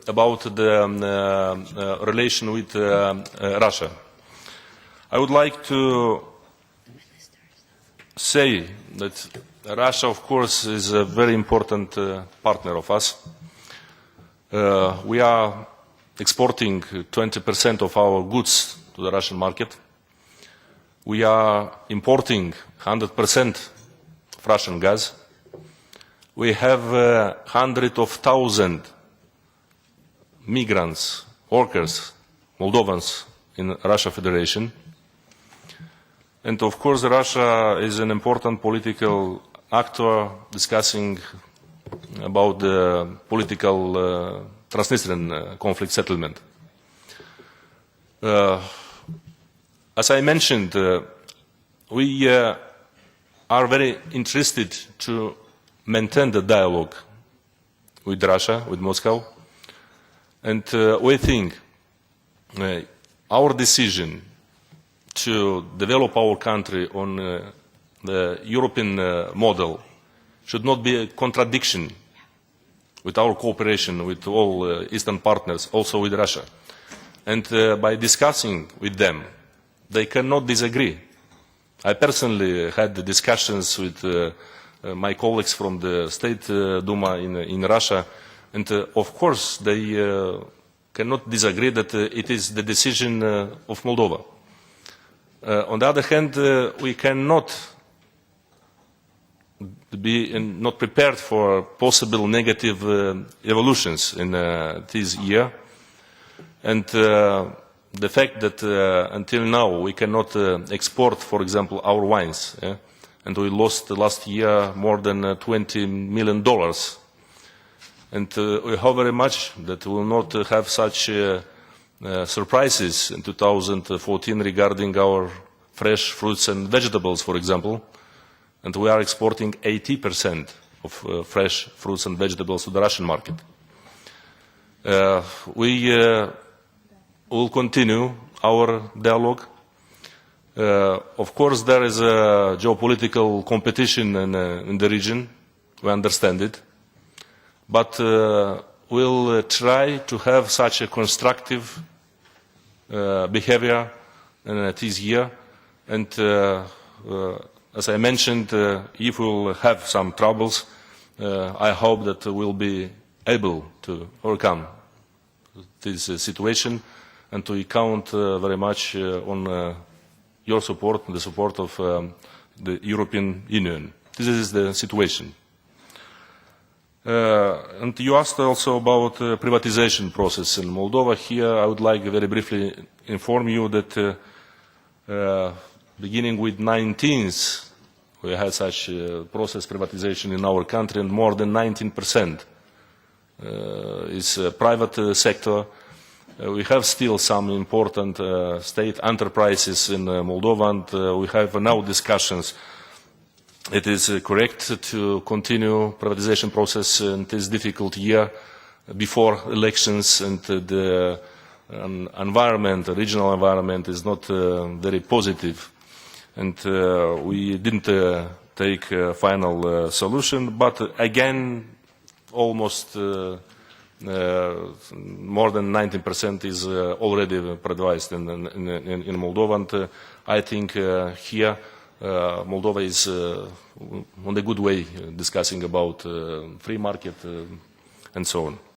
about the relation with Russia. I would like to say that Russia, of course, is a very important partner of us. We are exporting 20% of our goods to the Russian market. We are importing 100% of Russian gas. We have hundreds of thousands migrants, workers, Moldovans in Russia Federation. And of course, Russia is an important political actor discussing about the political Transnistrian conflict settlement. As I mentioned, we are very interested to maintain the dialogue with Russia, with Moscow, and we think our decision to develop our country on the European model should not be a contradiction with our cooperation with all Eastern partners, also with Russia. And by discussing with them, they cannot disagree. I personally had discussions with my colleagues from the State Duma in Russia, and of course they cannot disagree that it is the decision of Moldova. On the other hand, we cannot be not prepared for possible negative evolutions in this year, and the fact that until now we cannot export, for example, our wines, and we lost last year more than $20 million. And we hope very much that we will not have such surprises in 2014 regarding our fresh fruits and vegetables, for example. And we are exporting 80% of fresh fruits and vegetables to the Russian market. We will continue our dialogue. Of course, there is a geopolitical competition in the region. We understand it. But we'll try to have such a constructive behavior this year. And as I mentioned, if we'll have some troubles, I hope that we'll be able to overcome this situation, and we count very much on your support, the support of the European Union. This is the situation. And you asked also about the privatization process in Moldova. Here I would like very briefly inform you that beginning with 19th, we had such process privatization in our country, and more than 19% is private sector. We have still some important state enterprises in Moldova, and we have now discussions. It is correct to continue privatization process in this difficult year before elections, and the environment, the regional environment is not very positive. And we didn't take a final solution, but again, almost more than 19% is already privatized in Moldova. And I think here Moldova is on a good way discussing about free market and so on.